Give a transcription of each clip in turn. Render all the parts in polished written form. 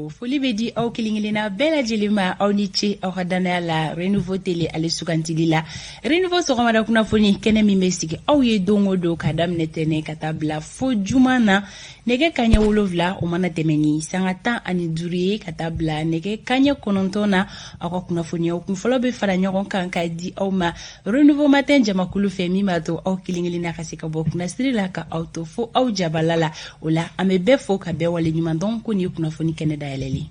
foli be di aw kilingilina bɛɛ lajɛlen ma aw ni ce aw ka danaya la Renouveau Télé ale sugantili la Renouveau sɔgɔmada kunnafoni kɛnɛ min bɛ sigi aw ye don o don ka daminɛ tɛnɛ ka taa bila fo juma na nɛgɛ kaɲɛ 7 o mana tɛmɛ ni sanga 15 ye ka taa bila nɛgɛ kaɲɛ 9 na aw ka kunnafoniyaw kunfɔlɔ bɛ fara ɲɔgɔn kan ka di aw ma Renouveau Matin jamakulu fɛ min b'a to aw kilingilina ka se ka bɔ kunnasiri la ka aw to fo aw jabala la o la an bɛ bɛɛ fo ka bɛɛ wale ɲuman dɔn ko ni kunnafoni kɛnɛ dayɛlɛli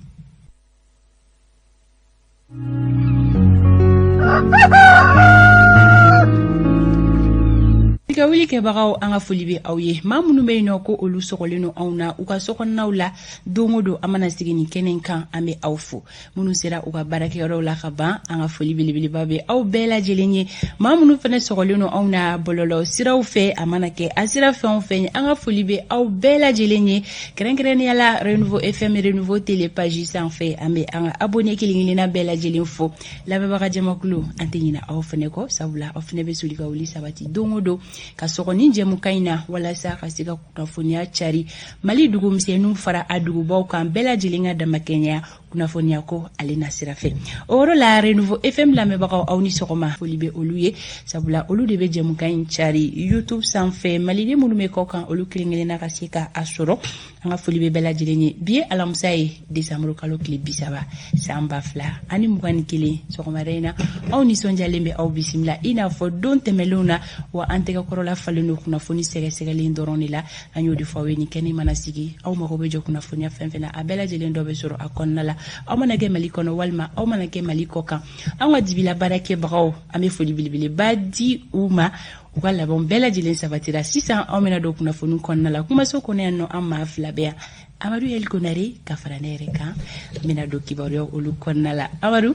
ka wuli kɛbagaw an ka foli bɛ aw ye maa minnu bɛ yen nɔ ko olu sɔgɔlen no anw na u ka sokɔnɔnaw la don o don an mana sigi ni kɛnɛ kan an bɛ aw fo minnu sera u ka baarakɛyɔrɔw la ka ban an ka foli belebeleba bɛ aw bɛɛ lajɛlen ye maa minnu fana sɔgɔlen no anw na bɔlɔlɔ siraw fɛ a mana kɛ a sira fɛn o fɛn ye an ka foli bɛ aw bɛɛ lajɛlen ye kɛrɛnkɛrɛnnenya la Renouveau FM Renouveau Télé page sanfɛ an bɛ an ka abonné kelen-kelenna bɛɛ lajɛlen fo lamɛnbaga jamakulu an tɛ ɲinɛ aw fana kɔ sabula aw fana bɛ soli ka wuli sabati don o don ka sɔgɔni jɛmukan in na walasa ka se ka kunnafoniya cari Mali dugumisɛnninw fara a dugubaw kan bɛɛ lajɛlen ka damakɛɲɛya kunnafoniya ko ale na sira fɛ o yɔrɔ la Renouveau FM lamɛnbagaw aw ni sɔgɔma foli bɛ olu ye sabula olu de bɛ jɛmukan in cari YouTube sanfɛ maliden minnu bɛ kɔ kan olu kelen-kelenna ka se ka a sɔrɔ an ka foli bɛ bɛɛ lajɛlen ye bi ye alamisa ye décembre kalo tile 30 san 2021 sɔgɔmada in na aw nisɔndiyalen bɛ aw bisimila i n'a fɔ don tɛmɛlenw na wa an tɛgɛkɔrɔla falen don kunnafoni sɛgɛsɛgɛlen dɔrɔn de la an y'o de fɔ aw ye ni kɛnɛ mana sigi aw mago bɛ jɔ kunnafoniya fɛn fɛn na a bɛɛ lajɛlen dɔ bɛ sɔrɔ a kɔnɔna la aw mana kɛ Mali kɔnɔ walima aw mana kɛ Mali kɔ kan an ka dibila baarakɛbagaw an bɛ foli belebeleba di u ma u ka labɛnw bɛɛ lajɛlen sabatira sisan aw bɛna don kunnafoni kɔnɔna la kumaso kɔnɔ yan nɔ an maa fila bɛ yan Amadu El Konare ka fara ne yɛrɛ kan n bɛna don kibaruya olu kɔnɔna la Amadu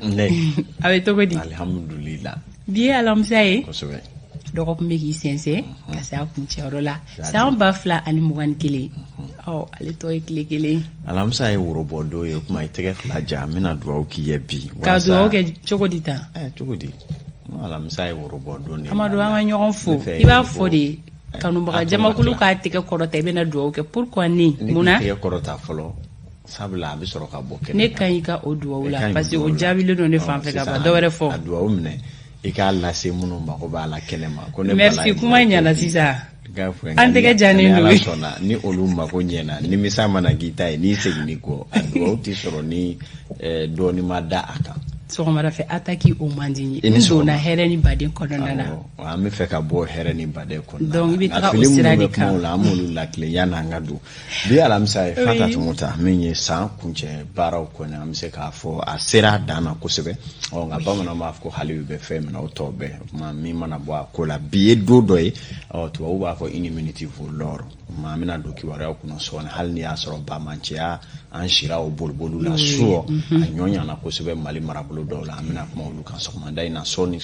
a bɛ cogo di alhamdulillah bi ye alamisa ye kosɛbɛ dɔgɔkun bɛ k'i sɛnsɛn ka se a kuncɛyɔrɔ la san 2021 ale tɔ ye tile kelen alamisa ye worobɔ don ye kuma i tɛgɛ fila ja n bɛna dugawu k'i ye bi ka dugawu kɛ cogo di tan cogo di alamisa ye worobɔ don de Amadu an ka ɲɔgɔn fo i b'a fɔ de kanubaga jamakulu k'a tɛgɛ kɔrɔta i bɛna dugawu kɛ pourquoi ne munna tɛgɛ kɔrɔta fɔlɔ sabula a bɛ sɔrɔ ka bɔ kɛnɛ ne kan i ka o dugawu la parce que o jaabilen don ne fan fɛ ka ban dɔ wɛrɛ fɔ a dugawu minɛ i k'a lase minnu mako b'a la kɛnɛ ma ko ne merci kuma ɲɛna sisan an tɛgɛ janen don sɔnna ni olu mako ɲɛna nimisa mana k'i ta ye n'i seginni kɔ a dugawu tɛ sɔrɔ ni dɔɔni ma da a kan sɔgɔmada fɛ attaque o man di n donna hɛrɛ ni baden kɔnɔna na an bɛ fɛ ka bɔ hɛrɛ ni baden kɔnɔna donc i bɛ taga o sira de kan an m'olu lakile yan'an ka don bi alamisa ye Fata Tumota min ye san kuncɛ baaraw kɔnɔ an bɛ se k'a fɔ a sera dan na kosɛbɛ nka bamananw b'a fɔ ko hali bɛ fɛn min o tɔ bɛɛ tuma min mana bɔ a ko la bi ye don dɔ ye tubabu b'a fɔ une minute vaut l'or an bɛna don kibaruyaw kɔnɔ sɔɔni hali ni y'a sɔrɔ bamanciya an sira o boliboliw la suɔ a ɲɔɲana kosɛbɛ Mali marabolo dɔw la an bɛna kuma olu kan sɔgɔmada in na sɔɔni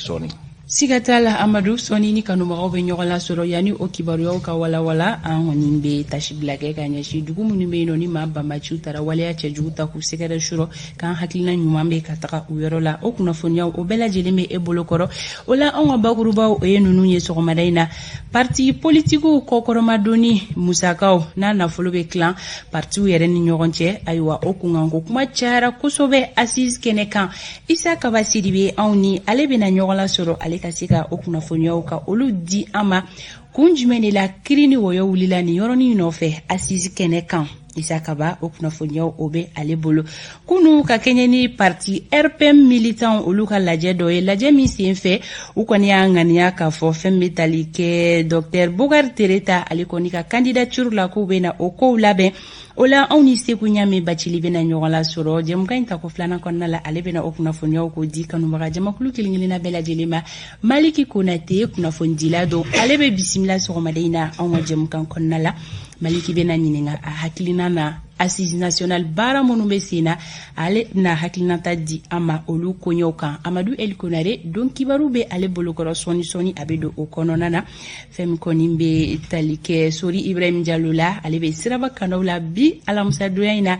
siga t'a la Amadu sɔni ni kanubagaw bɛ ɲɔgɔn lasɔrɔ yanni o kibaruyaw ka walawala an kɔni bɛ tasi bila kɛ ka ɲɛsin dugu minnu bɛ yen nɔ ni maa banbaciw taara waleya cɛjugu ta k'u sɛgɛrɛ surɔ k'an hakilina ɲuman bɛ ka taga u yɔrɔ la o kunnafoniyaw o bɛɛ lajɛlen bɛ e bolokɔrɔ o la anw ka bakurubaw o ye ninnu ye sɔgɔmada in na parti politikiw kɔkɔrɔmadonni musakaw n'a nafolo bɛ tilan partiw yɛrɛ ni ɲɔgɔn cɛ ayiwa o kunkanko kuma cayara kosɛbɛ assise kɛnɛ kan Isa Kaba Sidibe anw ni ale bɛna ɲɔgɔn lasɔrɔ ale ka se ka o kunnafoniyaw ka olu di an ma kun jumɛn de la kiri ni wɔyɔ wulila ni yɔrɔnin nɔfɛ assise kɛnɛ kan Isa Kaba o kunnafoniyaw o bɛ ale bolo kunu ka kɛɲɛ ni parti RPM militant olu ka lajɛ dɔ ye lajɛ min sen fɛ u kɔni y'a ŋaniya k'a fɔ fɛn bɛ tali kɛ Dr Bokar Tereta ale kɔni ka candidature la k'u bɛna o kow labɛn o la anw ni Seku Ɲame Bacili bɛna ɲɔgɔn lasɔrɔ jɛmukan in tako filanan kɔnɔna la ale bɛna o kunnafoniyaw ko di kanubaga jamakulu kelen-kelenna bɛɛ lajɛlen ma Maliki Konate kunnafonidila don ale bɛ bisimila sɔgɔmada in na anw ka jɛmukan kɔnɔna la Maliki bɛna ɲininka a hakilina na assise nationale baara minnu bɛ sen na ale na hakilinata di an ma olu koɲɛw kan Amadu El Konare don kibaru bɛ ale bolokɔrɔ sɔni a bɛ don o kɔnɔna na fɛn min kɔni bɛ tali kɛ Sori Ibrahim Diallo la ale bɛ siraba kanɔw la bi alamisa donya in na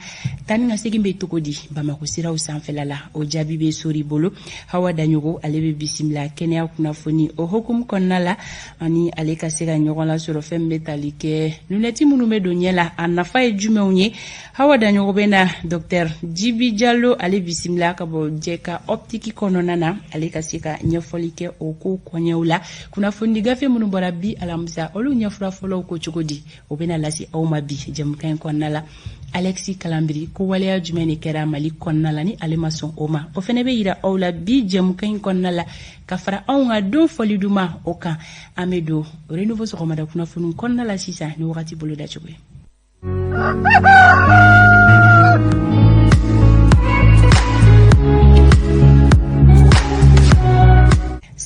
tani ka segin bɛ cogo di Bamako siraw sanfɛla la o jaabi bɛ Sori bolo Hawa Daɲogo ale bɛ bisimila kɛnɛya kunnafoni o hukumu kɔnɔna la ani ale ka se ka ɲɔgɔn lasɔrɔ fɛn min bɛ tali kɛ lunette minnu bɛ don ɲɛ la a nafa ye jumɛnw ye hawa dañogo bena Dr Djibi Diallo ale bisimila ka bɔ jɛka optiki kɔnɔna na ale ka se ka ɲɛfɔli kɛ o ko kɔɲɛw la kunnafoni gafe minnu bɔra bi alamisa olu ɲɛfura fɔlɔw ko cogo di o bena lase aw ma bi jɛmukan kɔnɔna la Alexis Kalambiri ko waleya jumɛn de kɛra Mali kɔnɔna la ni ale ma sɔn o ma o fɛnɛ bɛ yira aw la bi jɛmukan kɔnɔna la ka fara anw ka don fɔli duma o kan an bɛ don renouveau sɔgɔmada kunnafoni kɔnɔna la sisan ni wagati bolo da cogo ye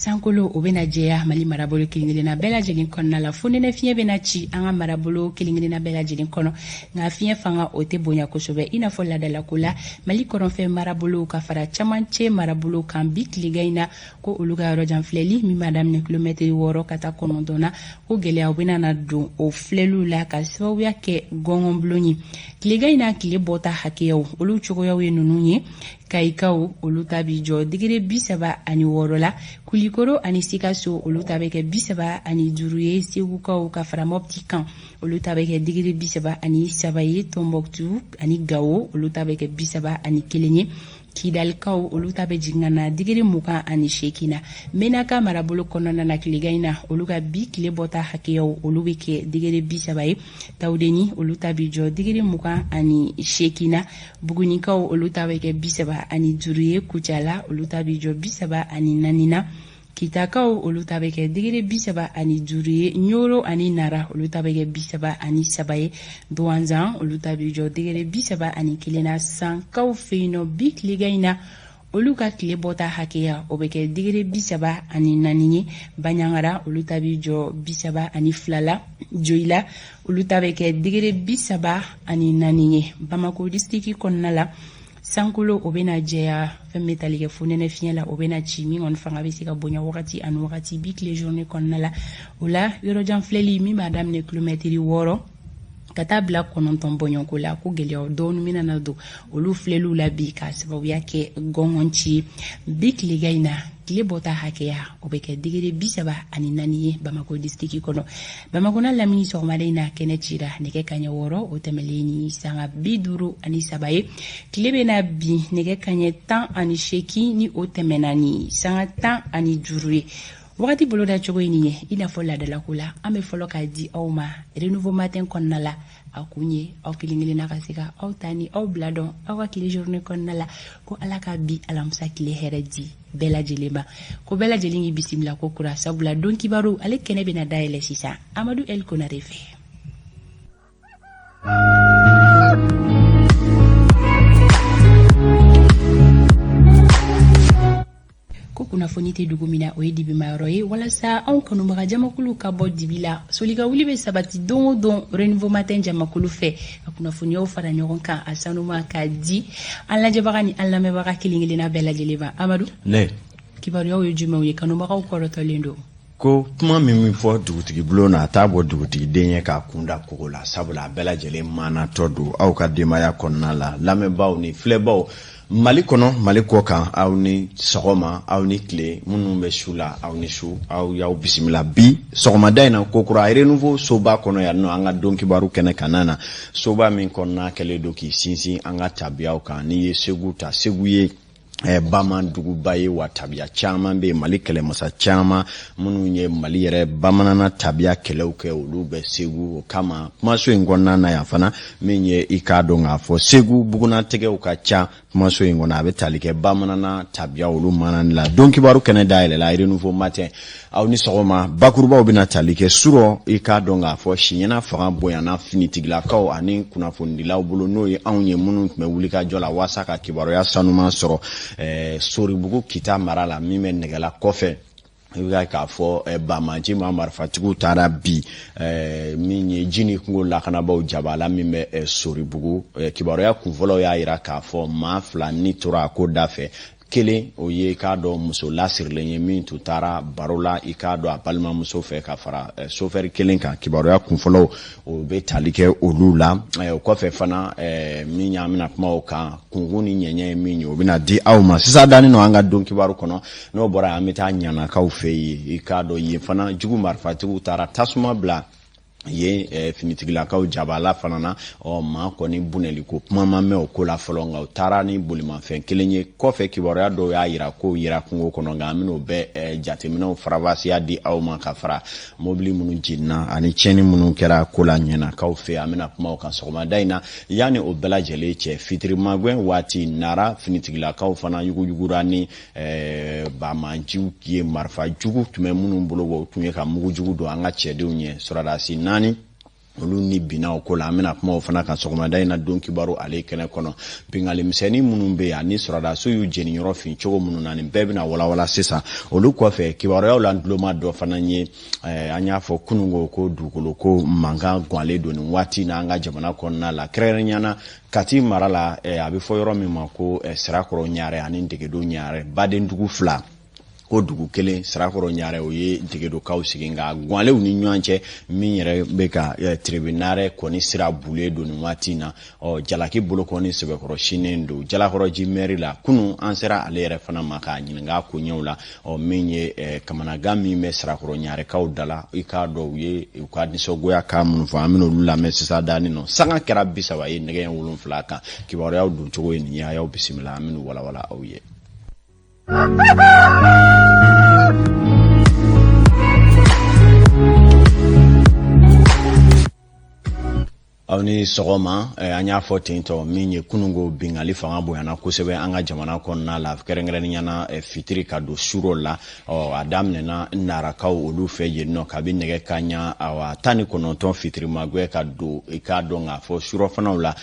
Sankolo o bena jɛya Mali marabolo kelen-kelenna bɛɛ lajɛlen kɔnɔna la fo nɛnɛ fiɲɛ bena ci an ka marabolo kelen-kelenna bɛɛ lajɛlen kɔnɔ nka fiɲɛ fanga o tɛ bonya kosɛbɛ i n'a fɔ ladalako la Mali kɔrɔnfɛ marabolo ka fara camancɛ marabolo kan bi tilega in na ko olu ka yɔrɔ jan filɛli min b'a daminɛ kilomɛtiri 6 ka taa 9 na ko gɛlɛyaw bena na don o filɛliw la ka sababuya kɛ gɔngɔnbulon ye tilega in na tile bɔta hakɛyaw olu cogoyaw ye ninnu ye Kayikaw olu ta bi jɔ digiri 36 la Kulikoro ani Sikaso olu ta bɛ kɛ 35 ye Segukaw ka fara Mopti kan olu ta bɛ kɛ digiri 33 ye Tombouctou ani Gao olu ta bɛ kɛ 31 ye Kidalikaw olu ta bɛ jigin na digiri 28 na Menaka marabolo kɔnɔna na tilega in na olu ka bi tile bɔta hakɛyaw olu bɛ kɛ digiri 30 ye Tawudeni olu ta bi jɔ digiri 28 na Bugunikaw olu ta bɛ kɛ 35 ye Kucala olu ta bi jɔ 34 na Kitakaw olu ta bɛ kɛ digiri 35 ye Nyoro ani Nara olu ta bɛ kɛ 33 ye Douanzan olu ta bi jɔ digiri 31 na Sankaw fɛ yen nɔ bi tilega in na olu ka tile bɔta hakɛya o bɛ kɛ digiri 34 ye Banyangara olu ta bi jɔ 32 la Joyila olu ta bɛ kɛ digiri 34 ye Bamako district kɔnɔna la Sankolo o bena jɛya fɛn bɛ tali kɛ fo nɛnɛ fiɲɛ la o bena ci min kɔni fanga bɛ se ka bonya wagati ani wagati bi tile journée kɔnɔna la o la yɔrɔjan filɛli min b'a daminɛ kilomɛtiri 6 ka taa bila 9 bɔɲɔnko la ko gɛlɛyaw dɔɔni mina na don olu filɛliw la bi ka sababuya kɛ gɔngɔn ci bi tilega in na tile bɔta hakɛya o bɛ kɛ digiri 34 ye Bamako district kɔnɔ Bamako na lamini sɔgɔmada in na kɛnɛ cira nɛgɛ kaɲɛ 6 o tɛmɛlen ni sanga 53 ye tile bɛna bi nɛgɛ kaɲɛ 18 ni o tɛmɛna ni sanga 15 ye wagati bolo da cogo nin ye i n'a fɔ ladalako la an bɛ fɔlɔ k'a di aw ma renouveau matin kɔnɔna la a kun ye aw kelen-kelenna ka se ka aw ta ni aw bila dɔn aw ka tile journée kɔnɔna la ko ala ka bi alamisa tile hɛrɛ di bɛɛ lajɛlen ma ko bɛɛ lajɛlen k'i bisimila ko kura sabula don kibaru ale kɛnɛ bɛna dayɛlɛ sisan Amadou El Konare fɛ ko kunnafoni tɛ dugu min na o ye dibimayɔrɔ ye walasa anw kanubaga jamakulu ka bɔ dibi la solika wuli bɛ sabati don o don renouveau matin jamakulu fɛ ka kunnafoniyaw fara ɲɔgɔn kan a sanuma ka di an lajɛbaga ni an lamɛnbaga kelen-kelenna bɛɛ lajɛlen ma Amadu kibaruyaw ye jumɛnw ye kanubagaw kɔrɔtɔlen don ko kuma min fɔ dugutigi bulon na a t'a bɔ dugutigi den ye k'a kunda kogo la sabula a bɛɛ lajɛlen maanatɔ don aw ka denbaya kɔnɔna la lamɛnbaw ni filɛbaw Mali kɔnɔ Mali kɔ kan aw ni sɔgɔma aw ni tile minnu bɛ su la aw ni su aw y'aw bisimila bi sɔgɔmada in na kokura renouveau soba kɔnɔ yan nɔ an ka don kibaru kɛnɛ kan na soba min kɔnɔna kɛlen don k'i sinsin an ka tabiyaw kan n'i ye Segu ta Segu ye Bamanduguba ye wa tabiya caman bɛ Mali kɛlɛmasa caman minnu ye Mali yɛrɛ bamanana tabiya kɛlɛw kɛ olu bɛ Segu o kama kumaso in kɔnɔna na yan fana min ye i k'a dɔn k'a fɔ Segu bugunatigɛw ka ca kumaso in kɔnɔ a bɛ tali kɛ bamanana tabiya olu manani la don kibaru kɛnɛ dayɛlɛ la renouveau matin aw ni sɔgɔma bakurubaw bɛna tali kɛ surɔ i k'a dɔn k'a fɔ siɲɛna fanga bonyana finitigilakaw ani kunnafonidilaw bolo n'o ye anw ye minnu tun bɛ wuli ka jɔ la waasa ka kibaruya sanuman sɔrɔ Soribugu Kita mara la min bɛ nɛgɛla kɔfɛ i bɛ k'a fɔ Bamaji ma marifatigiw taara bi min ye jini kungo lakanabaw jabala min bɛ Soribugu kibaruya kunfɔlɔ y'a jira k'a fɔ maa 2 ni tora ko da fɛ kelen o ye k'a dɔn muso lasirilen ye min tun taara baro la i k'a dɔn a balimamuso fɛ ka fara chauffeur kelen kan kibaruya kunfɔlɔ o bɛ tali kɛ olu la o kɔfɛ fana min y'an bɛna kuma o kan kungun ni ɲɛɲɛ ye min ye o bɛna di aw ma sisan dani no an ka don kibaru kɔnɔ n'o bɔra an bɛ taa ɲanakaw fɛ yen i k'a dɔn yen fana jugu marifatigiw taara tasuma bila ye finitigilakaw jabala fanana ma kɔni buneli ko kuma ma mɛ o ko la fɔlɔ nga o taara ni bolimafɛn kelen ye kɔfɛ kibaruya dɔw y'a yira ko yira kungo kɔnɔ nga min'o bɛɛ jateminɛw farabasiya di aw ma ka fara mobili minnu jinna ani cɛni minnu kɛra ko la ɲɛnakaw fɛ an bɛna kuma o kan sɔgɔmada in na yanni o bɛɛ lajɛlen cɛ fitirimagwɛn waati nara finitigilakaw fana yuguyugura ni bamanjiw ye marifa jugu tun bɛ minnu bolo o tun ye ka mugu jugu don an ka cɛdenw ɲɛ sɔrɔdasi naani olu ni binaw ko la an bɛna kuma o fana kan sɔgɔmada in na don kibaru ale kɛnɛ kɔnɔ bingali misɛnnin minnu bɛ yan ni sɔrɔdaso y'u jeni yɔrɔ fin cogo minnu na nin bɛɛ bɛna walawala sisan olu kɔfɛ kibaruyaw la duloma dɔ fana ye an y'a fɔ kunungo ko dugukolo ko mankan gwanlen don nin waati na an ka jamana kɔnɔna la kɛrɛnkɛrɛnyana Kati mara la a bɛ fɔ yɔrɔ min ma ko Sirakɔrɔ Ɲare ani Ntegedo Ɲare baden dugu fila ko dugu kelen Sirakɔrɔ Ɲare o ye Ntegedokaw sigi nka gwanlenw ni ɲɔgɔn cɛ min yɛrɛ bɛ ka tribunal kɔni sira bulen don nin waati na jalaki bolo kɔni sɛbɛkɔrɔ sinen don Jalakɔrɔji mairie la kunun an sera ale yɛrɛ fana ma k'a ɲininka ko ɲɛw la min ye kamanagan min bɛ Sirakɔrɔ Ɲarekaw dala i k'a dɔn u ye u ka nisɔngoya kan minnu fɔ an bɛna olu lamɛn sisan dani nɔ sanga kɛra 30 ye nɛgɛ 7 kan kibaruyaw don cogo ye nin ye a y'aw bisimila an bɛna walawala aw ye. aw ni sɔgɔma an y'a fɔ ten tɔ min ye kunungo bingali fanga bonyana kosɛbɛ an ka jamana kɔnɔna la kɛrɛnkɛrɛnniyana fitiri ka don suro la a daminɛna narakaw olu fɛ yen nɔ kabi nɛgɛ kaɲa 19 fitiri magwɛ ka don i k'a dɔn k'a fɔ surɔfanaw la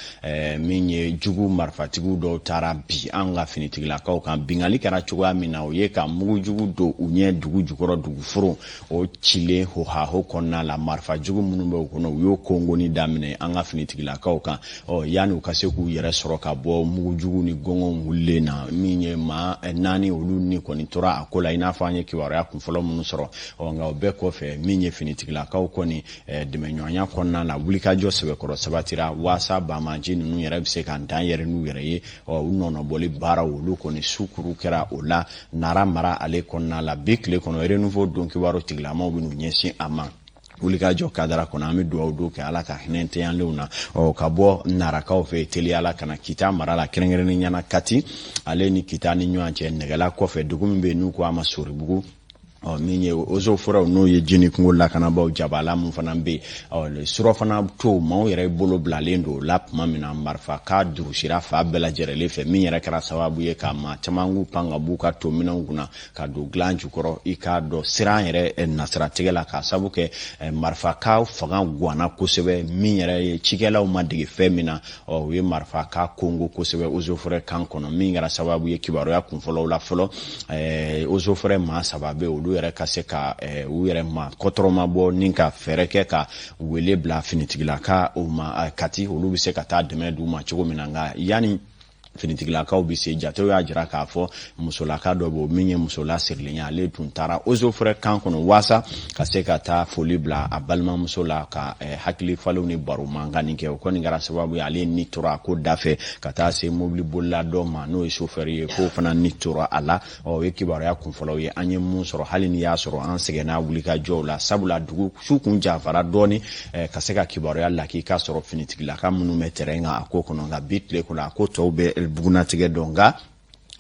min ye jugu marifatigiw dɔw taara bi an ka finitigilakaw kan bingali kɛra cogoya min na o ye ka mugu jugu don u ɲɛ dugu jukɔrɔ duguforo o cilen hohaho kɔnɔna la marifa jugu minnu bɛ u kɔnɔ u y'o kongoni daminɛ an ka finitigilakaw kan yani u ka se k'u yɛrɛ sɔrɔ ka bɔ mugujugu ni gɔngɔn wulilen na min ye maa 4 olu ni kɔni tora a ko la i n'a fɔ an ye kibaruya kunfɔlɔ minnu sɔrɔ nka o bɛɛ kɔfɛ min ye finitigilakaw kɔni dɛmɛɲɔgɔnya kɔnɔna la wulikajɔ sɛbɛkɔrɔ sabatira waasa bamaji ninnu yɛrɛ bɛ se ka dan yɛrɛ n'u yɛrɛ ye u nɔnɔbɔli baaraw olu kɔni sukuru kɛra o la nara mara ale kɔnɔna la bi tile kɔnɔ renouveau don kibaru tigilamaw bɛ n'u ɲɛsin a ma wulikajɔ kadara kɔnɔ an bɛ dugawu don kɛ ala ka hinɛ tɛyanlenw na ka bɔ narakaw fɛ teliyala kana Kita mara la kɛrɛnkɛrɛnnenyana Kati ale ni Kita ni ɲɔgɔn cɛ nɛgɛla kɔfɛ dugu min bɛ yen n'u ko a ma Soribugu min ye ozo furaw n'o ye jini kungo lakanabaw jabala mun fana bɛ yen surɔ fana to maaw yɛrɛ bolo bilalen don la tuma min na marifa ka durusira fa bɛɛ lajɛlen fɛ min yɛrɛ kɛra sababu ye ka maa caman k'u pan ka b'u ka tominɛnw kunna ka don dilan jukɔrɔ i k'a dɔn siran yɛrɛ nasiratigɛ la ka sababu kɛ marifa ka fanga ganna kosɛbɛ min yɛrɛ ye cikɛlaw ma dege fɛn min na u ye marifa ka kongo kosɛbɛ ozo fura kan kɔnɔ min kɛra sababu ye kibaruya kunfɔlɔw la fɔlɔ ozo fura maa saba bɛ olu yɛrɛ ka se ka u yɛrɛ ma kɔtɔrɔma bɔ ni ka fɛrɛ kɛ ka wele bila finitigilaka o ma Kati olu bɛ se ka taa dɛmɛ d'u ma cogo min na nka yani finitigilakaw bɛ se jatew y'a jira k'a fɔ musolaka dɔ b'o min ye musola sirilen ye ale tun taara ozo fɛrɛ kan kɔnɔ waasa ka se ka taa foli bila a balimamuso la ka hakili falenw ni baro mankan kɛ o kɔni kɛra sababu ye ale ni tora ko dafɛ ka taa se mobili bolila dɔ ma n'o ye chauffeur ye k'o fana ni tora a la o ye kibaruya kunfɔlɔw ye an ye mun sɔrɔ hali ni y'a sɔrɔ an sɛgɛnna wulikajɔw la sabula dugu su kun janfara dɔɔni ka se ka kibaruya laki ka sɔrɔ finitigilaka minnu bɛ terrain kan a ko kɔnɔ nka bi tile kɔnɔ a ko tɔw bɛ bugunatigɛ dɔn nka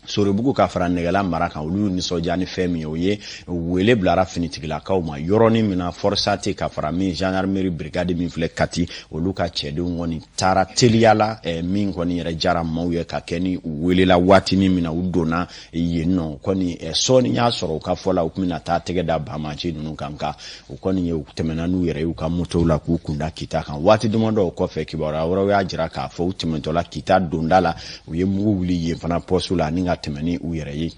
Soribugu ka fara nɛgɛla mara kan olu nisɔndiya ni fɛn min o ye wele bilara finitigilakaw ma yɔrɔnin min na Forsate ka fara min gendarmerie brigade min filɛ Kati olu ka cɛdenw kɔni taara teliyala min kɔni yɛrɛ jara maaw ye ka kɛ ni u welela waatinin min na u donna yen nɔ kɔni sɔɔni y'a sɔrɔ u ka fɔ la u tun bɛna taa tɛgɛ da bamaci ninnu kan ka u kɔni ye u tɛmɛna n'u yɛrɛ y'u ka motow la k'u kunda Kita kan waati damadɔ kɔfɛ kibaruya wɛrɛw y'a jira k'a fɔ u tɛmɛtɔla Kita donda la u ye mugu wuli yen fana pɔsu la ni ka tɛmɛni u yɛrɛ ye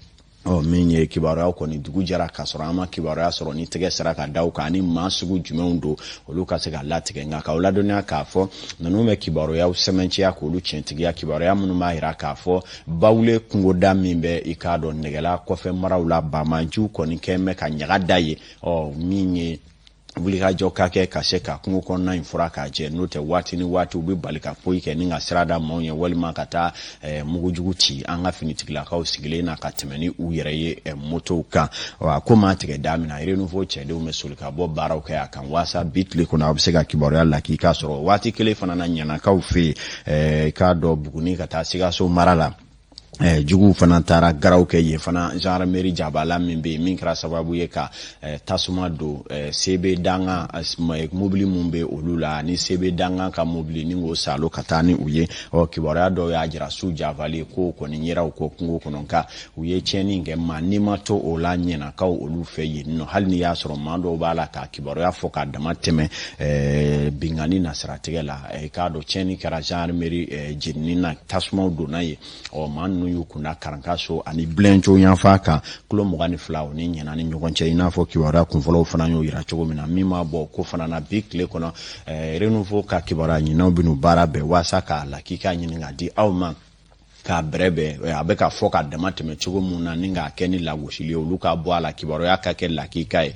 min ye kibaruyaw kɔni dugu jɛra ka sɔrɔ an ma kibaruya sɔrɔ ni tɛgɛ sera ka da u kan ni maa sugu jumɛnw don olu ka se ka latigɛ nka k'aw ladɔnniya k'a fɔ ninnu bɛ kibaruyaw sɛmɛnciya k'olu tiɲɛtigiya kibaruya minnu b'a jira k'a fɔ bawule kungoda min bɛ i k'a dɔn nɛgɛla kɔfɛ maraw la bamajiw kɔni kɛn bɛ ka ɲaga da ye min ye wulika jɔ ka kɛ ka se ka kungo kɔnɔna in fura k'a jɛ n'o tɛ waati ni waati u bɛ bali ka foyi kɛ ni ka sirada maaw ye walima ka taa mugujugu ci an ka finitigilakaw sigilen na ka tɛmɛ ni u yɛrɛ ye motow kan wa ko maa tigɛ da min na renouveau cɛdenw bɛ soli ka bɔ baaraw kɛ a kan waasa bi tile kɔnɔ a bɛ se ka kibaruya la k'i k'a sɔrɔ waati kelen fana na ɲanakaw fɛ yen k'a dɔn Buguni ka taa Sikaso mara la jugu fana taara garaw kɛ yen fana gendarmerie jabala min bɛ min kɛra sababu ye ka tasuma don sebe danga mobili mun bɛ olu la ni sebe danga ka mobili ni ko salo ka taa ni u ye kibaruya dɔw y'a jira su javali ko kɔni yɛrɛw ko kungo kɔnɔ ka u ye tiɲɛni kɛ maa ni ma to o la ɲɛnakaw olu fɛ yen nɔ hali ni y'a sɔrɔ maa dɔw b'a la ka kibaruya fɔ ka dama tɛmɛ bingani nasiratigɛ la k'a dɔn tiɲɛni kɛra gendarmerie jenini na tasumaw donna ye maa y'u kunda Karankaso ani Bilenjo yanfa kan kilo 22 ni ɲɛna ni ɲɔgɔn cɛ i n'a fɔ kibaruya kunfɔlɔw fana y'o yira cogo min na min ma bɔ ko fana na bi tile kɔnɔ renouveau ka kibaruya ɲininaw bɛn'u baara bɛɛ waasa k'a la k'i ka ɲini ka di aw ma ka brebe a bɛ ka fɔ ka dama tɛmɛ cogo mun na ni ka kɛ ni lagosili ye olu ka bɔ a la kibaruya ka kɛ lakika ye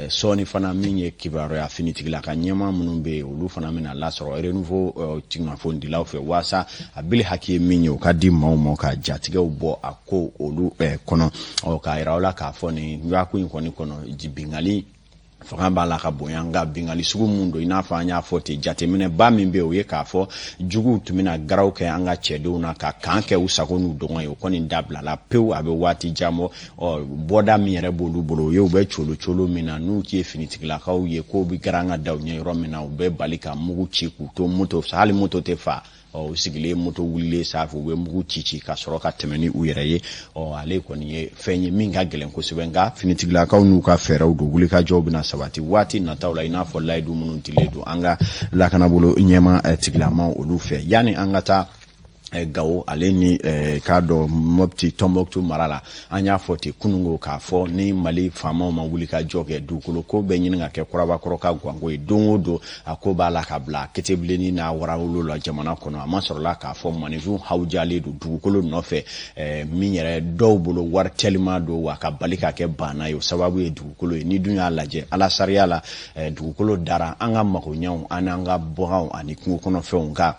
sɔɔni fana min ye kibaruya finitigila ka ɲɛma minnu bɛ yen olu fana bɛna lasɔrɔ renouveau kunnafonidilaw fɛ waasa a bili hakɛ min ye o ka di maaw ma ka jatigɛw bɔ a ko olu kɔnɔ k'a yira aw la k'a fɔ nin ko in kɔni kɔnɔ bingali fanga b'a la ka bonya nka bingali sugu mun don i n'a fɔ an y'a fɔ ten jateminɛ ba min bɛ o ye k'a fɔ juguw tun bɛna garaw kɛ an ka cɛdenw na ka kan kɛ u sago n'u dɔngɔ ye o kɔni dabila la pewu a bɛ waati jan bɔ bɔda min yɛrɛ b'olu bolo o ye u bɛ colo min na n'u ye finitigilakaw ye k'u bɛ gara an ka daw ɲɛ yɔrɔ min na u bɛ bali ka mugu ci k'u to moto hali moto tɛ fa u sigilen moto wulilen sanfɛ u bɛ mugu ci ka sɔrɔ ka tɛmɛ ni u yɛrɛ ye ale kɔni ye fɛn ye min ka gɛlɛn kosɛbɛ nka finitigilakaw n'u ka fɛɛrɛw don wulikajɔw bɛna sabati waati nataw la i n'a fɔ layidu minnu dilen don an ka lakanabolo ɲɛma tigilamaw olu fɛ yanni an ka taa Gawo ale ni k'a dɔn Mopti Tombouctou mara la an y'a fɔ ten kunungo k'a fɔ ni Mali faamaw ma wuli ka jɔ kɛ dugukolo ko bɛ ɲini ka kɛ kurabakɔrɔ ka gwango ye don o don a ko b'a la ka bila ketebilenni n'a warawolo la jamana kɔnɔ a ma sɔrɔla k'a fɔ maninfinw hawujalen don dugukolo nɔfɛ min yɛrɛ dɔw bolo wari teliman don wa ka bali ka kɛ banna ye o sababu ye dugukolo ye ni dun y'a lajɛ ala sariya la dugukolo dara an ka magoɲɛw an n'an ka baganw ani kungo kɔnɔfɛnw ka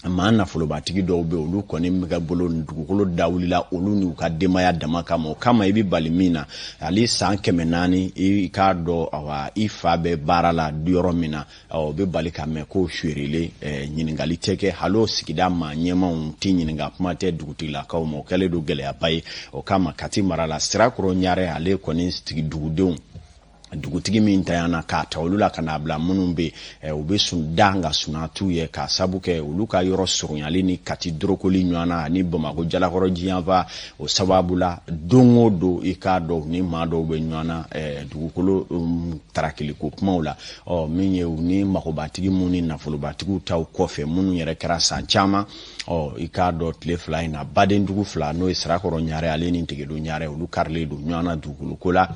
maa nafolobatigi dɔw bɛ olu kɔni bɛ ka bolo dugukolo dawulila olu ni u ka denbaya dama kama o kama i bɛ bali min na hali san 400 i k'a dɔn i fa bɛ baara la yɔrɔ min na o bɛ bali ka mɛn ko suerele ɲininkali tɛ kɛ hali o sigida maa ɲɛmaw tɛ ɲininka kuma tɛ dugutigilakaw ma o kɛlen don gɛlɛyaba ye o kama Kati mara la Sirakɔrɔ Ɲare ale kɔni sigi dugudenw dugutigi min tayana k'a ta olu la ka n'a bila minnu bɛ u bɛ sun da ka sunatu ye ka sabu kɛ olu ka yɔrɔ surunyali ni Kati dorokoli ɲɔgɔnna ani Bamakɔ jalakɔrɔ jiyanfa o sababu la don o don i k'a dɔn ni maa dɔw bɛ ɲɔgɔnna dugukolo tarakiliko kumaw la min ye u ni magobatigi minnu ni nafolobatigiw taw kɔfɛ minnu yɛrɛ kɛra san caman i k'a dɔn tile fila in na Badendugu fila n'o ye Sirakɔrɔ Ɲare ale ni Ntegedo Ɲare olu karilen don ɲɔgɔnna dugukolo ko la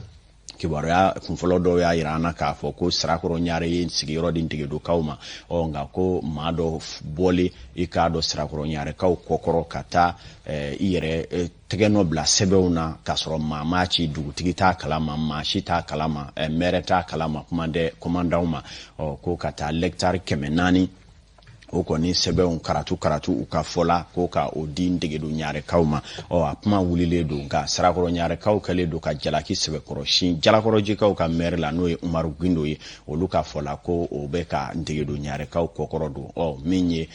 kibaruya kunfɔlɔ dɔw y'a yira an na k'a fɔ ko Sirakɔrɔ Ɲare ye sigiyɔrɔ di Ntegedokaw ma nka ko maa dɔ bɔlen i k'a dɔn Sirakɔrɔ Ɲarekaw kɔkɔrɔ ka taa i yɛrɛ tɛgɛnɔ bila sɛbɛnw na k'a sɔrɔ maa ma ci dugutigi t'a kalama maa si t'a kalama maire t'a kalama commandant ma ko ka taa hectare 400 o kɔni sɛbɛnw karatu u ka fɔla ko ka o di Ntegedo Ɲarekaw ma a kuma wulilen don nka Sirakɔrɔ Ɲarekaw kɛlen don ka jalaki sɛbɛkɔrɔsi jalakɔrɔjikaw ka maire la n'o ye Umaru Gindo ye olu ka fɔla ko o bɛ ka Ntegedo Ɲarekaw kɔkɔrɔ don min ye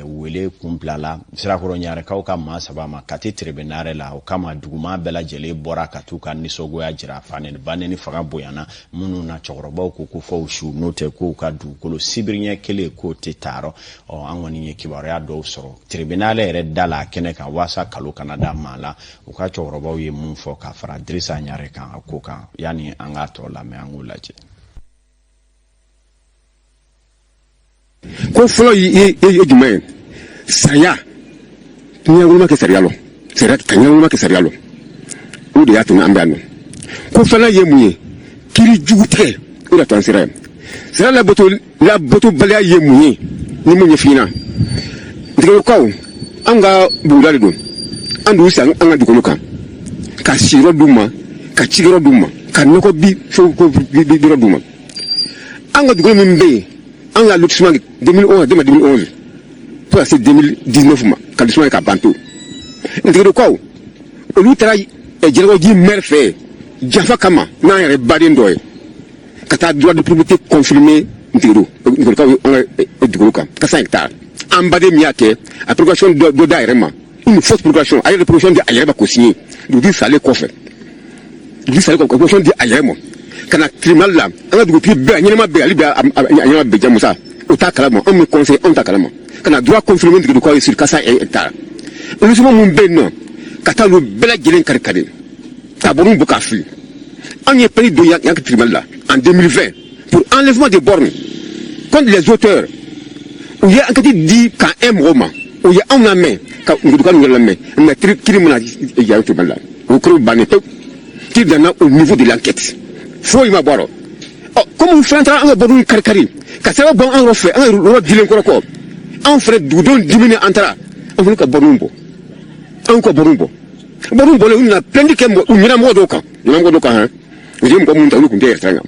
wele kun bilala Sirakɔrɔ Ɲarekaw ka maa saba ma Kati tribunal la o kama duguma bɛɛ lajɛlen bɔra ka t'u ka nisɔngoya jira banɛni fanga bonyana minnu na cɛkɔrɔbaw ko fɔ u su n'o tɛ k'u ka dugukolo sibiriɲɛ kelen k'o tɛ taarɔ an kɔni ye kibaruya dɔw sɔrɔ tribunal yɛrɛ da la kɛnɛ kan waasa kalo kana da maa la u ka cɛkɔrɔbaw ye mun fɔ ka fara Dirisa Ɲare kan a ko kan yani an ka tɔ lamɛn an k'u lajɛ ko fɔlɔ ye jumɛn ye sariya ɲɛnama kɛ sariya lɔ sariya ka ɲɛnama kɛ sariya lɔ o de y'a to an bɛ yan nɔ ko fana ye mun ye kiri jugu tigɛ o de t'an sera yan sariya labato baliya ye mun ye ni mun ye fina Ntegedokaw an ka buguda de don an d'u san an ka dugukolo kan ka siyɔrɔ d'u ma ka cikɛyɔrɔ d'u ma ka nɔgɔ bi fɛn ko yɔrɔ d'u ma an ka dugukolo min bɛ yen an ka lotissement 2011 fo ka se 2019 ma ka lotissement ka ban pewu ntigidokaw olu taara Jalakɔrɔji maire fɛ janfa kama n'an yɛrɛ baden dɔ ye ka taa droit de propriété confirmer ntigidokaw ye an ka dugukolo kan ka 5 hectares an baden min y'a kɛ a procuration dɔ d'a yɛrɛ ma une fausse procuration a yɛrɛ procuration di a yɛrɛ ma k'o signer dugutigi salen kɔfɛ procuration di a yɛrɛ ma ka na tribunal la an ka dugutigi bɛɛ ɲɛnama bɛɛ ale bɛ a ɲɛnama bɛɛ jamusa o t'a kalama anw bɛ conseil anw t'a kalama ka na droit confirmer ntigidokaw ye sur 400 hectares lotissement mun bɛ yen nɔ ka taa olu bɛɛ lajɛlen kari ka bɔ bɔ k'a fili an ye pari don yan ka tribunal la en 2020 pour enlèvement des bornes contre les auteurs u ye enquête di ka mɔgɔw ma u ye anw lamɛn ka ntigidokaw yɛrɛ lamɛn mais kiiri min na yan tribunal la o kɛra bannen pewu kiiri danna au niveau de l'enquête foyi ma bɔ a rɔ comme fɛn taara an ka bornes kari ka sababu bɔ an yɛrɛ fɛ an ka yɔrɔ dilen kɔrɔ kɔ anw fɛnɛ dugudenw diminen an taara an fana ka bornes bɔ an ka bornes bɔ bornes bɔlen u nana plainte kɛ u ɲɛnamɔgɔ dɔw kan han u ye mɔgɔ minnu ta olu tun tɛ yɛrɛ kan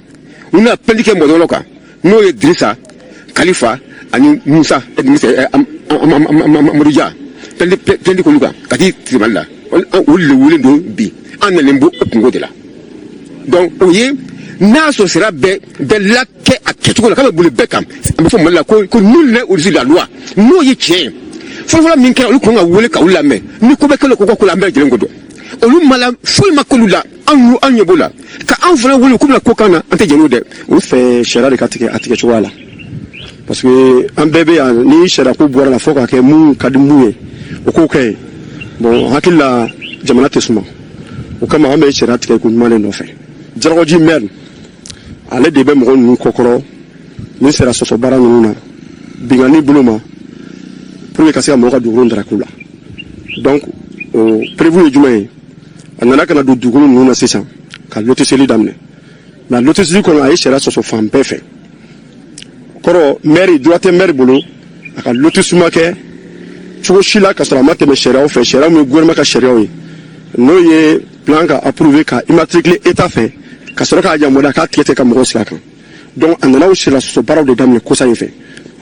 u nana plainte kɛ mɔgɔ dɔw kan n'o ye Dirisa Kalifa ani Musa Amadou Dia plainte k'olu kan ka di tribunal la olu de wele don bi an nalen bɔ o kungo de la donc o ye n'a sɔrɔ sira bɛɛ lakɛ a kɛcogo la k'a bɛ boli bɛɛ kan a bɛ fɔ Mali la ko nul n'est au-dessus de la loi n'o ye tiɲɛ ye fɔlɔfɔlɔ min kɛra olu kɔn ka wele k'aw lamɛn ni ko bɛ kɛ k'u ka ko la an bɛɛ lajɛlen ko dɔn olu ma la foyi ma k'olu la anw ɲɛ b'o la ka anw fana wele k'u bɛna ko kan na an tɛ jɛn n'o dɛ. u fɛ sariya de ka tigɛ a tigɛ cogoya la parce que an bɛɛ bɛ yan ni sariya ko bɔra la fo ka kɛ mun ka di mun ye o k'o kɛ ye bon hakili la jamana tɛ suma o kama an bɛ sariya tigɛ ko ɲuman de nɔfɛ. Jalakɔrɔji maire ale de bɛ mɔgɔ ninnu kɔkɔrɔ ni sera sɔsɔ baara ninnu na binkani bolo ma pour que ka se ka mɔgɔ ka dugukolo ndarako la donc o prévu ye jumɛn ye a nana ka na don dugukolo ninnu na sisan ka lotiseli daminɛ mais lotiseli kɔnɔ a ye sariya sɔsɔ fan bɛɛ fɛ kɔrɔ maire droit tɛ maire bolo a ka lotissement kɛ cogo si la ka sɔrɔ a ma tɛmɛ sariyaw fɛ sariya min ye gouvernement ka sariyaw ye n'o ye plan ka approuvé ka immatriculé état fɛ ka sɔrɔ k'a yamaruya k'a tigɛ ka mɔgɔw sigi a kan donc a nana o sariya sɔsɔ baaraw de daminɛ kosa in fɛ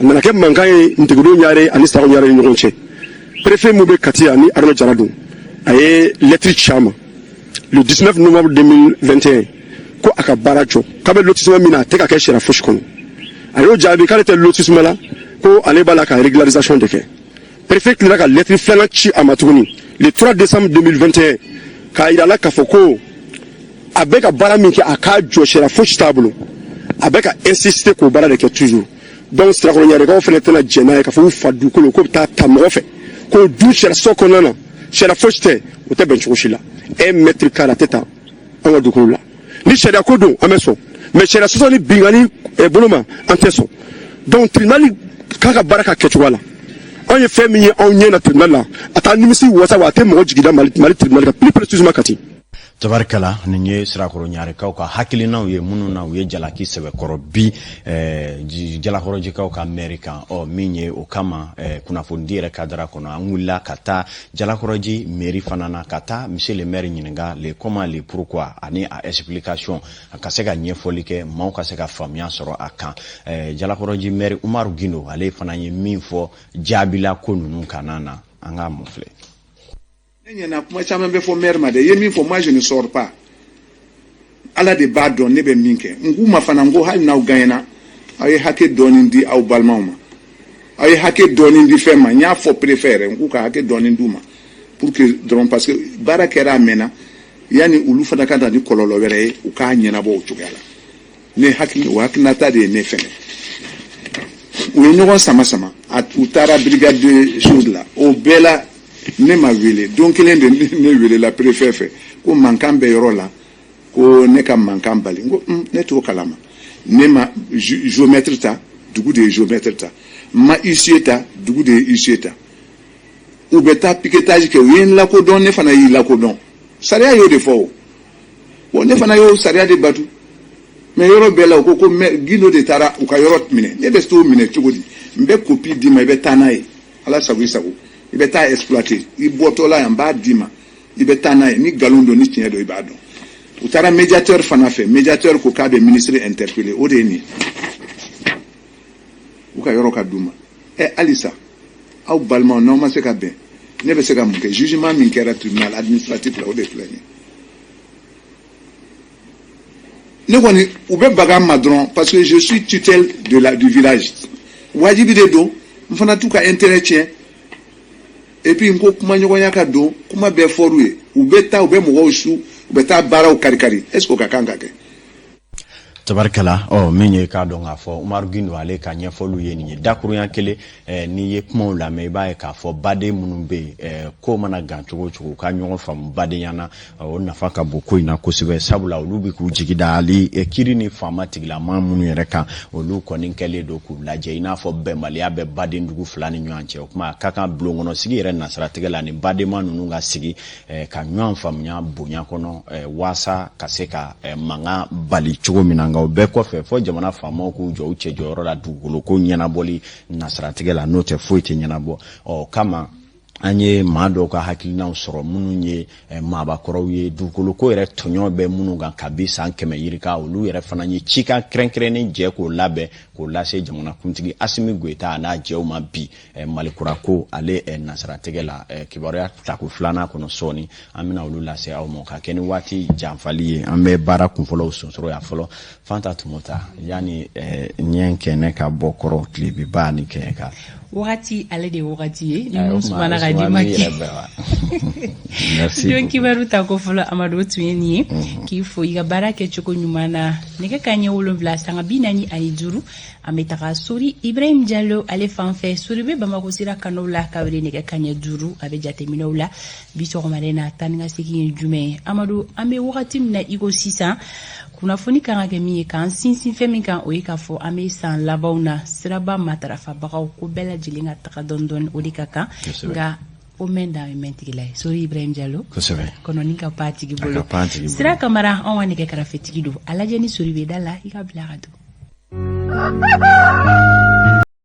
a nana kɛ mankan ye ntigidenw ɲare ani saraw ɲare ni ɲɔgɔn cɛ préfet mun bɛ Kati ani Arona Jara don a ye lettre ci a ma le 19 novembre 2021 ko a ka baara jɔ k'a bɛ lotissement min na a tɛ ka kɛ sariya fosi kɔnɔ a y'o jaabi k'ale tɛ lotissement la ko ale b'a la ka régularisation de kɛ préfet tilala ka lettre filanan ci a ma tuguni le 3 décembre 2021 k'a yira la k'a fɔ ko a bɛ ka baara min kɛ a k'a jɔ sariya fosi t'a bolo a bɛ ka insister k'o baara de kɛ toujours donc sirakɔrɔ ɲarekaw fana tɛna jɛn n'a ye k'a fɔ u fa dugukolo k'o bɛ taa ta mɔgɔ fɛ k'o du sariya so kɔnɔna na sariya fosi tɛ o tɛ bɛn cogo si la 1 mètre carré a tɛ ta an ka dugukolo la ni sariya ko don an bɛ sɔn mais sariya sɔsɔ ni binkani bolo ma an tɛ sɔn donc tribunal k'a ka baara ka kɛcogoya la anw ye fɛn min ye anw ɲɛ na tribunal la a taa nimisi wasa wa a tɛ mɔgɔ jigida Mali tribunal kan plus précisément Kati. tabarikala nin ye sirakɔrɔ ɲarekaw ka hakilinaw ye minnu na u ye jalaki sɛbɛkɔrɔ bi jalakɔrɔjikaw ka maire kan min ye o kama kunnafonidi yɛrɛ kadara kɔnɔ an wulila ka taa jalakɔrɔji mairie fana na ka taa monsieur le maire ɲininka le comment le pourquoi ani a explication a ka se ka ɲɛfɔli kɛ maaw ka se ka faamuya sɔrɔ a kan jalakɔrɔji maire Umaru Gindo ale fana ye min fɔ jaabila ko ninnu kana na an ka mun filɛ. Ne ɲɛna kuma caman bɛ fɔ maire ma de ye min fɔ moi je ne sors pas ala de b'a dɔn ne bɛ min kɛ n k'u ma fana n ko hali n'aw gagnera aw ye hakɛ dɔɔni di aw balimaw ma aw ye hakɛ dɔɔni di fɛn ma n y'a fɔ préfet yɛrɛ n k'u ka hakɛ dɔɔni d'u ma pour que dɔrɔn parce que baara kɛra a mɛnna yanni olu fana ka na ni kɔlɔlɔ wɛrɛ ye u k'a ɲɛnabɔ o cogoya la ne hakili o hakilinata de ye ne fɛnɛ u ye ɲɔgɔn sama sama u taara brigade de chose la o bɛɛ la ne ma wele don kelen de ne wele la préfet fɛ ko mankan bɛ yɔrɔ la ko ne ka mankan bali n ko ne t'o kalama ne ma géomètre ta dugu de ye géomètre ta ma huissier ta dugu de ye huissier ta u bɛ taa piquetage kɛ u ye n lakodɔn ne fana y'i lakodɔn sariya y'o de fɔ o bon ne fana y'o sariya de batu mais yɔrɔ bɛɛ la u ko Gindo de taara u ka yɔrɔ minɛ ne bɛ t'o minɛ cogo di n bɛ copie d'i ma i bɛ taa n'a ye ala sago i sago i bɛ taa exploiter i bɔtɔ la yan n b'a d'i ma i bɛ taa n'a ye ni nkalon don ni tiɲɛ don i b'a dɔn u taara médiateur fana fɛ médiateur ko k'a bɛ ministre interpeller o de ye nin ka yɔrɔ ka d'u ma halisa aw balimaw n'aw ma se ka bɛn ne bɛ se ka mun kɛ jugement min kɛra tribunal administratif la o de filɛ nin ne kɔni u bɛ baga ma dɔrɔn parce que je suis tutelle du village wajibi de don n fana t'u ka intérêt tiɲɛ et puis n ko kuma ɲɔgɔnya ka don kuma bɛɛ fɔr'u ye u bɛ taa u bɛ mɔgɔw su u bɛ taa baaraw kari est ce que o ka kan ka kɛ tabarikala min ye k'a dɔn k'a fɔ Umaru Gindo ale ka ɲɛfɔliw ye nin ye dakurunya kelen n'i ye kumaw lamɛn i b'a ye k'a fɔ baden minnu bɛ yen ko mana gan cogo cogo ka ɲɔgɔn faamu badenya na o nafa ka bon ko in na kosɛbɛ sabula olu bɛ k'u jigi da hali kiri ni faama tigilama minnu yɛrɛ kan olu kɔni kɛlen don k'u lajɛ i n'a fɔ bɛnbaliya bɛ baden dugu fila ni ɲɔgɔn cɛ o kuma a ka kan bulon kɔnɔ sigi yɛrɛ nasaratigɛ la ni badenma ninnu ka sigi ka ɲɔgɔn faamuya bonya kɔnɔ waasa ka se ka mankan bali cogo min na nka o bɛɛ kɔfɛ fɔ jamana faamaw k'u jɔ u cɛ jɔyɔrɔ la dugukolo ko ɲɛnabɔli nasaratigɛ la n'o tɛ foyi tɛ ɲɛnabɔ kama an ye maa dɔw ka hakilinaw sɔrɔ minnu ye maabakɔrɔw ye dugukolo ko yɛrɛ tɔɲɔ bɛ minnu kan kabi san 100 yirika olu yɛrɛ fana ye cikan kɛrɛnkɛrɛnnen jɛ k'o labɛn k'o lase jamanakuntigi Asimi Goyita n'a jɛw ma bi Malikura ko ale nasaratigɛ la kibaruya tako filanan kɔnɔ sɔɔni an bɛna olu lase aw ma ka kɛ ni waati janfali ye an bɛ baara kunfɔlɔw sonsɔrɔ ya fɔlɔ Fanta Tumota yani ɲɛ kɛnɛ ka bɔ kɔrɔ tilebibaa ni kɛnɛ ka wagati ale de wagati ye ni mun sumana ka di maki don kibaru ta ko fɔlɔ Amadu tun ye nin ye k'i fo i ka baara kɛ cogo ɲuman na nɛgɛ kanɲɛ 7 sanga 45 an bɛ taga Sori Ibrahim Diallo ale fan fɛ Sori bɛ Bamako sira kanaw la ka wele nɛgɛ kanɲɛ 5 a bɛ jateminɛw la bi sɔgɔmada na taa ni ka segin ye jumɛn ye Amadu an bɛ wagati min na i ko sisan kunnafoni kan ka kɛ min ye k'an sinsin fɛn min kan o ye k'a fɔ an bɛ san labanw na siraba matarafabagaw ko bɛɛ lajɛlen ka taga dɔɔni o de ka kan nka o mɛn da ye mɛn tigila ye Sori Ibrahim Diallo kɔnɔni ka pan tigi bolo Sira Kamara anw ka nɛgɛ kɛrɛfɛtigi don a lajɛ ni Sori bɛ da la i ka bila ka don